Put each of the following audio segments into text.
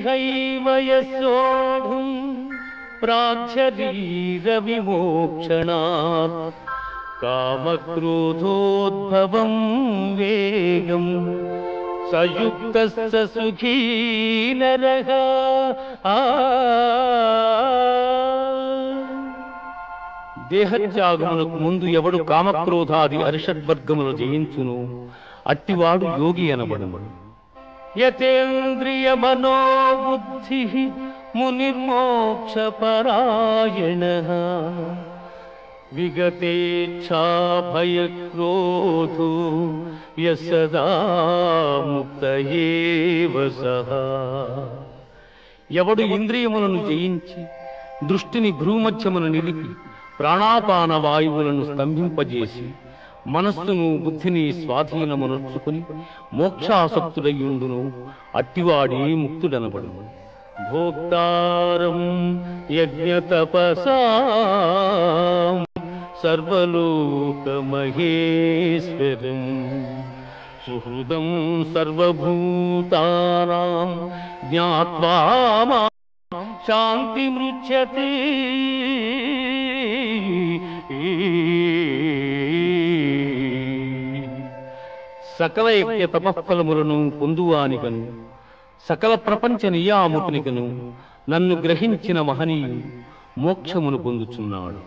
हैवयसोढुं प्राच्छरीरविमोक्षणात् कामक्रोधोद्भवं वेगं सयुक्तस्य सुखी नरः। దేహత్యాగమునకు ముందు ఎవడు కామక్రోధాది అరిషడ్వర్గములు జయించును అట్టివాడు యోగి అనబడును. యతేంద్రియ మనోబుద్ధి మునిర్మోక్షపరాయణః విగతేచ్ఛా భయక్రోధో యసదా ముక్త ఏవ సః. ఎవడు ఇంద్రియములను జయించి దృష్టిని భ్రూమధ్యమున నిలిపి ప్రాణాపాన వాయువులను స్తంభింపజేసి మనస్సును బుద్ధిని స్వాధీనమునర్చుకుని మోక్షాసక్తుడయ్యుండును అట్టివాడే ముక్తుడనబడును. భోక్తారం యజ్ఞతపసాం సర్వలోకమహేశ్వరం సుహృదం సర్వభూతానాం జ్ఞాత్వా శాంతి మృచ్యతే. సకల యజ్ఞ తపఫలములను పొందువానికను సకల ప్రపంచ నియామకునికను నన్ను గ్రహించిన మహనీయుడు మోక్షమును పొందుచున్నాడు.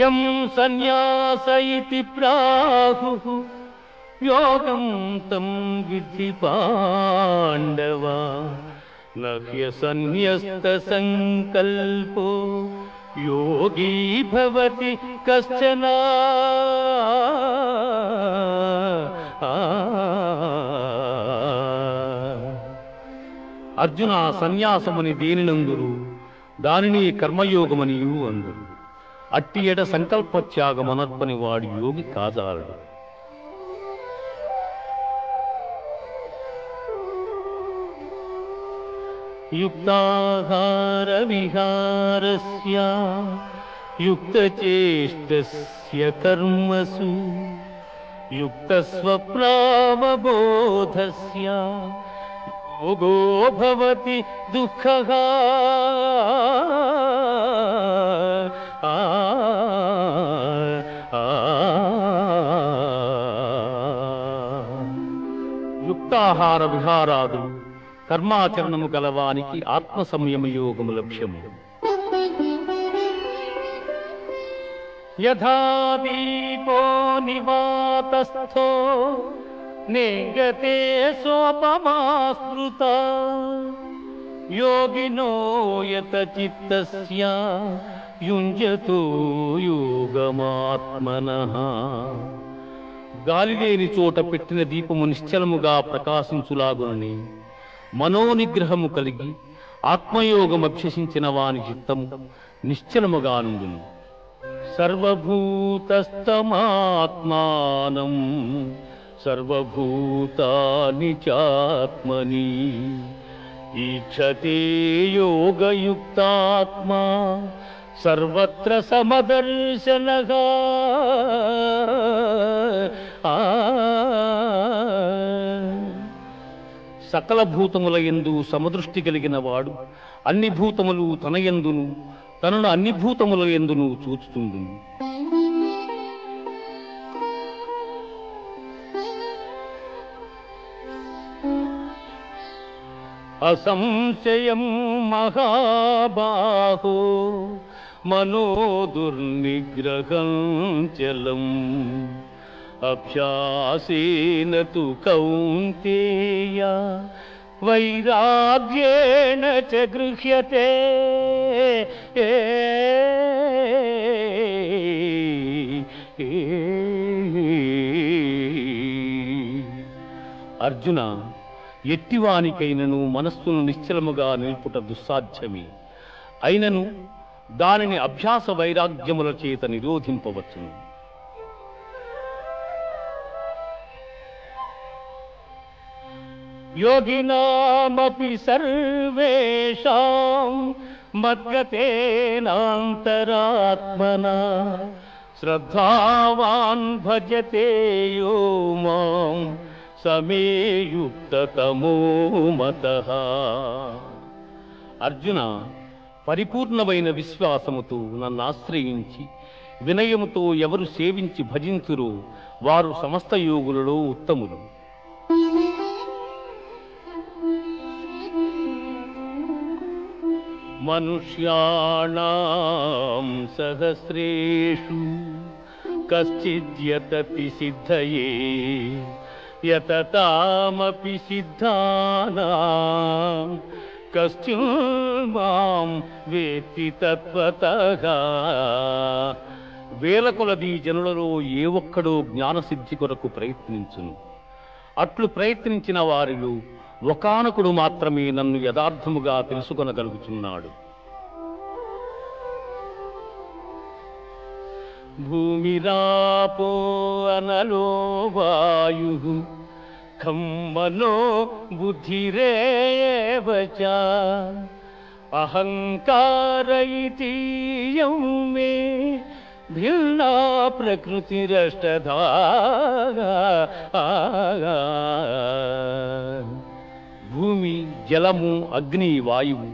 యం సన్యాస ఇతి ప్రాహుః యోగం తం విద్ధి పాండవ నహ్య సన్యస్త సంకల్పో యోగీ భవతి కశ్చన. అర్జున, సన్యాసమని దేనినందురు దానిని కర్మయోగమనియు అందురు. అట్టి ఎడ సంకల్పత్యాగమనర్పని వాడు యోగి కాజాలడు. యుక్తాహార విహారస్య యుక్తచేష్టస్య కర్మసు యుక్తస్వప్నావబోధస్య యోగో భవతి దుఃఖః. యుక్తాహార విహారాదులు కర్మాచరణము గలవానికి ఆత్మ సంయమ యోగము లక్ష్యము. యథా దీపో నివాతస్థో నేగతే సోపమా స్మృత యోగినో యత చిత్తస్య యుంజతో యోగమాత్మనః. గాలి లేని చోట పెట్టిన దీపము నిశ్చలముగా ప్రకాశించులాగునని మనోనిగ్రహము కలిగి ఆత్మయోగమభ్యసించిన వాని చిత్తము నిశ్చలముగా నుండును. సర్వభూతస్థమాత్మానం సర్వభూతాని చాత్మని ఈక్షతే యోగయుక్తాత్మా సర్వత్ర సమదర్శనః. సకల భూతముల యందు సమదృష్టి కలిగిన వాడు అన్ని భూతములు తన యందును తనను అన్ని భూతముల యందును చూచుతుండును. అసంశయం మహాబాహో మనో దుర్నిగ్రహం చలం అభ్యాసేన తు కౌంతేయ వైరాగ్యేణ చ గృహ్యతే. అర్జున, ఎట్టివానికైనను మనస్సును నిశ్చలముగా నిలుపుట దుస్సాధ్యమే. అయినను దానిని అభ్యాస వైరాగ్యముల చేత నిరోధింపవచ్చును. యోగినామపి సర్వేషాం మద్గతేనాంతరాత్మనా శ్రద్ధావాన్ భజతే యో మాం సమేయుక్తతమో మతః. అర్జున, పరిపూర్ణమైన విశ్వాసముతో నన్ను ఆశ్రయించి వినయముతో ఎవరు సేవించి భజించురో వారు సమస్త యోగులలో ఉత్తములు. మనుష్యాణాం సహస్రేషు కశ్చిద్యతతి సిద్ధయే యతతామపి సిద్ధానాం కశ్చిన్ మాం వేత్తి తత్వతః. వేల కొలది జనులలో ఏ ఒక్కడో జ్ఞానసిద్ధి కొరకు ప్రయత్నించును. అట్లు ప్రయత్నించిన వారిలో ఒకానకుడు మాత్రమే నన్ను యథార్థముగా తెలుసుకొనగలుగుతున్నాడు. భూమిరాపో అనలో వాయుః ఖం మనో బుద్ధిరేవ చ అహంకార ఇతీయం మే భిన్నా ప్రకృతిరష్టధా. భూమి, జలము, అగ్ని, వాయువు,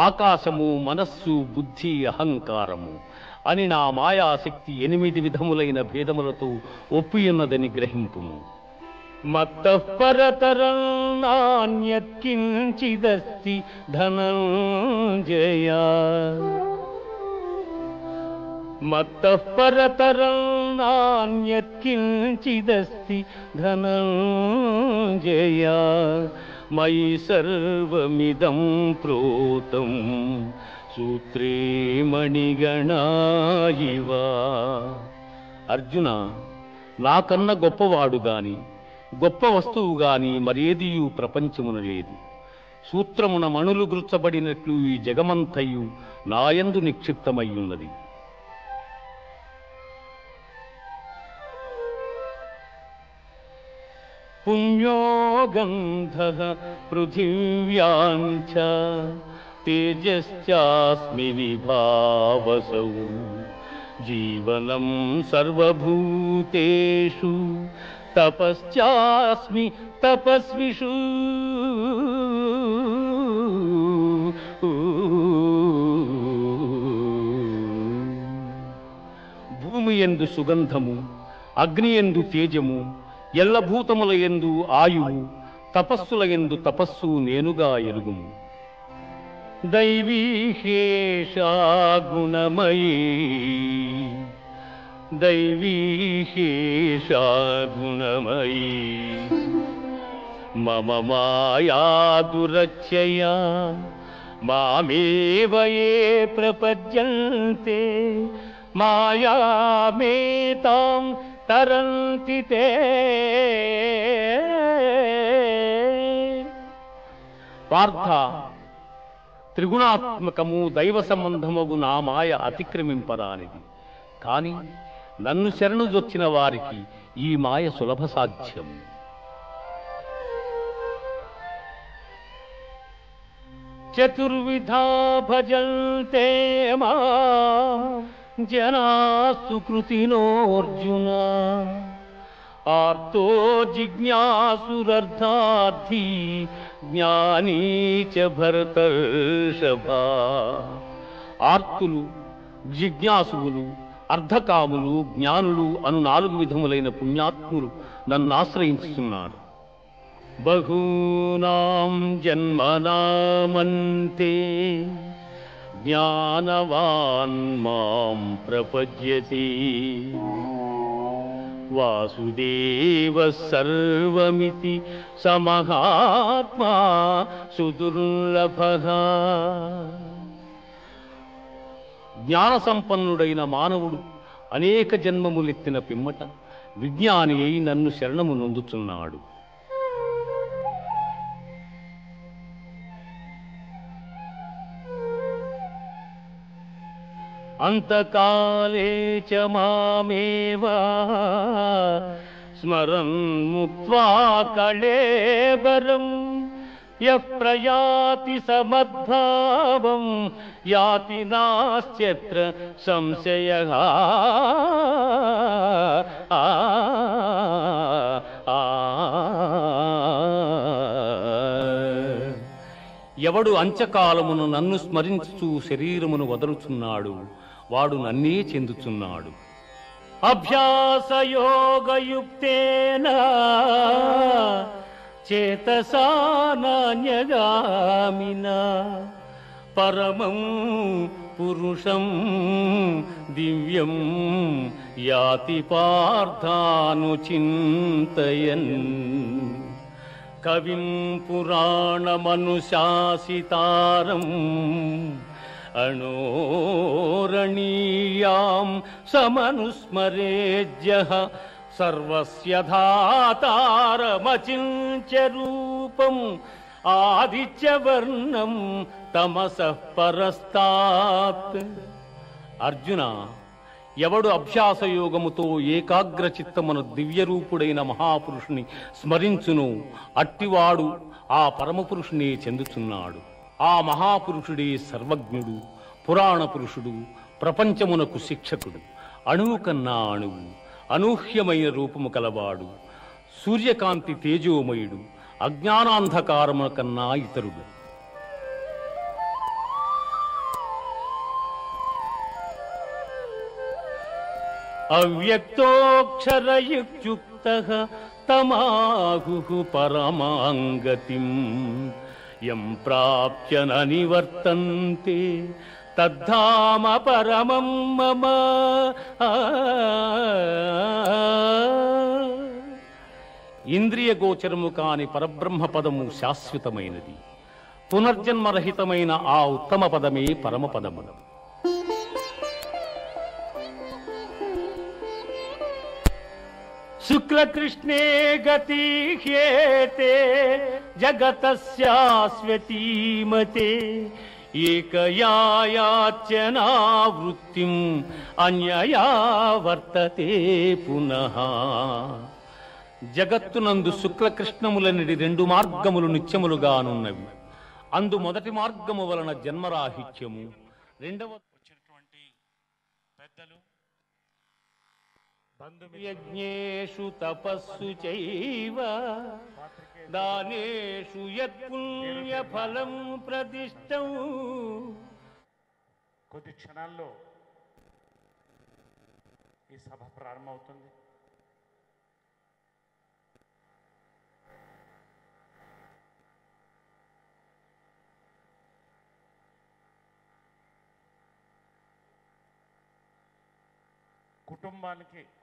ఆకాశము, మనస్సు, బుద్ధి, అహంకారము అని నా మాయాశక్తి 8 విధములైన భేదములతో ఒప్పియున్నదని గ్రహింపుము. మత్తః పరతరం నాన్యత్ కించిదస్తి ధనంజయ. మత్తః పరతరం నాన్యత్ కించిదస్తి ధనంజయ. మయి సర్వమిదం ప్రోతం సూత్రే మణిగణా ఇవ. అర్జున, నాకన్నా గొప్పవాడు గాని గొప్ప వస్తువు గాని మరేదియు ప్రపంచమున లేదు. సూత్రమున మణులు గుర్చబడినట్లు ఈ జగమంతయు నాయందు నిక్షిప్తమయ్యున్నది. పుణ్యో గంధః పృథివ్యాం చ తేజశ్చాస్మి విభావసౌ. జీవనం సర్వభూతేషు తపశ్చాస్మి తపస్విషు. భూమి యందు సుగంధము, అగ్ని యందు తేజము, ఎల్లభూతముల యందు ఆయువు, తపస్సుల యందు తపస్సు నేనుగా ఎరుగుము. దైవీహేషా గుణమయీ దైవీహేషా గుణమయీ మమ మాయా దురచ్చయా మామేవ యే ప్రపద్యంతే మాయామేతాం తరంతి తే. పార్థ, త్రిగుణాత్మకము దైవ సంబంధమగు నా మాయ అతిక్రమింపరానిది. కాని నన్ను శరణు జొచ్చిన వారికి ఈ మాయ సులభ సాధ్యం. చతుర్విధా భజంతే మాం జనా సుకృతినోర్జున. ఆర్తో జిజ్ఞాసురర్థార్థీ జ్ఞానీ చ భరతర్షభ. ఆర్తులు, జిజ్ఞాసువులు, అర్ధకాములు, జ్ఞానులు అను 4 విధములైన పుణ్యాత్ములు నన్ను ఆశ్రయించుతున్నారు. బహూనాం జన్మనామంతే జ్ఞానవాన్ మాం ప్రపద్యతే. వాసుదేవ సర్వమితి సమహాత్మా సుదుర్లభః. జ్ఞాన సంపన్నుడైన మానవుడు అనేక జన్మములెత్తిన పిమ్మట విజ్ఞాని అయి నన్ను శరణము నొందుచున్నాడు. అంతకాలే చ మామేవ స్మరన్ ముక్త్వా కళేబరం యః ప్రయాతి సమద్భావం యాతి నాస్త్యత్ర సంశయః. ఎవడు అంత్యకాలమును నన్ను స్మరించుచు శరీరమును వదలుచున్నాడు వాడు నన్నే చెందుచున్నాడు. అభ్యాసయోగయుక్తేన చేతసా నాన్యగామినా పరమం పురుషం దివ్యం యాతి పార్థానుచింతయన్. కవిం పురాణమనుశాసితారం అణోరణీయాం సమనుస్మరేజ్యః సర్వస్య ధాతారమచింత్య రూపం ఆదిత్యవర్ణం తమసః పరస్తాత్. అర్జున, ఎవడు అభ్యాసయోగముతో ఏకాగ్ర చిత్తమును దివ్యరూపుడైన మహాపురుషుని స్మరించును అట్టివాడు ఆ పరమపురుషునే చెందుచున్నాడు. ఆ మహాపురుషుడే సర్వజ్ఞుడు, పురాణ పురుషుడు, ప్రపంచమునకు శిక్షకుడు, అణువు కన్నా అణువు, అనూహ్యమైన రూపము కలవాడు, సూర్యకాంతి తేజోమయుడు, అజ్ఞానాంధకారము కన్నా ఇతరుడు. అవ్యక్తోక్షరయుక్తః తమాహుః పరమాంగతిం యం ప్రాప్య న నివర్తంతే తద్ధామ పరమం మమ. ఇంద్రియ గోచరము కాని పరబ్రహ్మ పదము శాశ్వతమైనది. పునర్జన్మరహితమైన ఆ ఉత్తమ పదమే పరమపదము. శుక్లకృష్ణే గతి హ్యేతే జగతస్యాస్వతీమతే ఏకయాయాచ్యనావృత్తిం అన్యయా వర్తతే పునః. జగత్తునందు శుక్లకృష్ణములనిడి రెండు మార్గములు నిత్యములుగానున్నవి. అందు మొదటి మార్గము వలన జన్మరాహిత్యము, రెండవ వచ్చినటువంటి పెద్దలు, యజ్ఞేషు తపస్సు చైవ దానేషు యత్పుణ్య ఫలం ప్రదిష్టం. కొద్ది క్షణాల్లో ఈ సభ ప్రారంభమవుతుంది.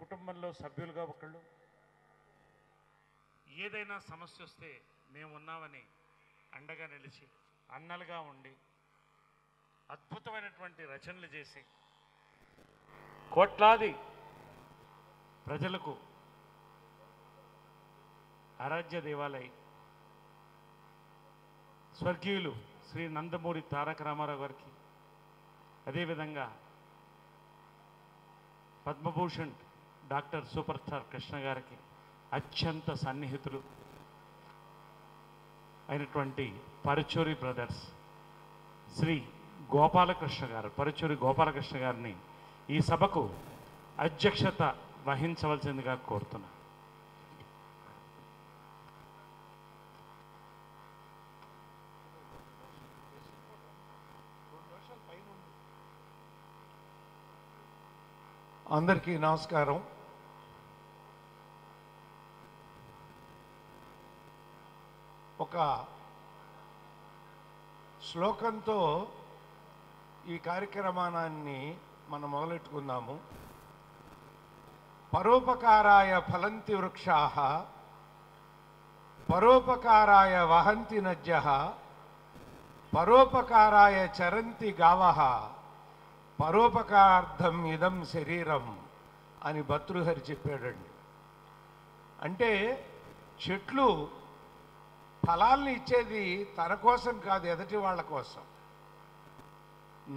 కుటుంబంలో సభ్యులుగా ఒకళ్ళు ఏదైనా సమస్య వస్తే మేము ఉన్నామని అండగా నిలిచి అన్నలుగా ఉండి అద్భుతమైనటువంటి రచనలు చేసి కోట్లాది ప్రజలకు ఆరాధ్య దేవాలయ స్వర్గీయులు శ్రీ నందమూరి తారక రామారావు గారికి, అదేవిధంగా Padma Bhushan doctor super star Krishna గారికి అత్యంత సన్నిహితులు అయినటువంటి పరుచూరి బ్రదర్స్ శ్రీ గోపాలకృష్ణ గారు, పరుచూరి గోపాలకృష్ణ గారిని ఈ సభకు అధ్యక్షత వహించవలసిందిగా కోరుతున్నా. అందరికీ నమస్కారం. ఒక శ్లోకంతో ఈ కార్యక్రమాన్ని మనం మొదలెట్టుకుందాము. పరోపకారాయ ఫలంతి వృక్షాః పరోపకారాయ వహంతి నద్యః పరోపకారాయ చరంతి గావః పరోపకార్థం ఇదం శరీరం అని భర్తృహరి చెప్పాడండి. అంటే చెట్లు ఫలాల్ని ఇచ్చేది తన కోసం కాదు, ఎదటి వాళ్ళ కోసం.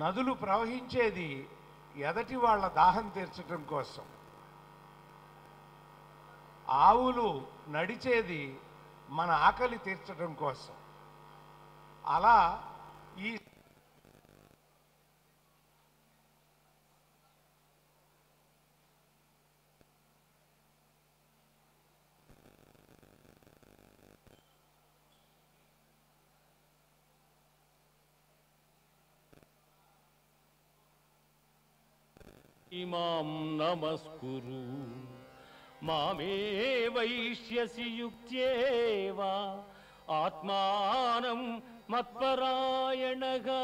నదులు ప్రవహించేది ఎదటి వాళ్ళ దాహం తీర్చడం కోసం. ఆవులు నడిచేది మన ఆకలి తీర్చడం కోసం. అలా ఈ ఇమాం నమస్కురు మామే వైష్యసి యుక్త్యేవా ఆత్మానం మత్పరాయణగా.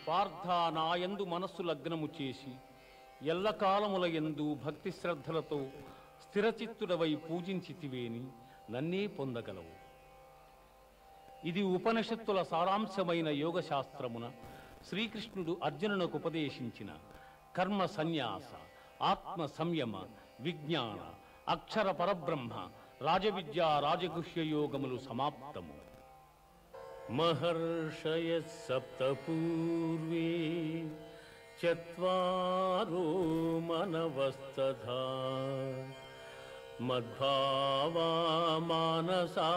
పార్థ నాయందు మనస్సు లగ్నము చేసి ఎల్లకాలముల యందు భక్తి శ్రద్ధలతో స్థిరచిత్తుడవై పూజించితివేని నన్నే పొందగలవు. ఇది ఉపనిషత్తుల సారాంశమైన యోగ శాస్త్రమున శ్రీకృష్ణుడు అర్జునునకు ఉపదేశించిన కర్మ సన్యాస, ఆత్మ సంయమ, విజ్ఞాన, అక్షర పరబ్రహ్మ, రాజవిద్యా రాజగుహ్య యోగములు సమాప్తము. మహర్షయ సప్త పూర్వే చత్వారో మనవస్తథా మద్భావా మానసా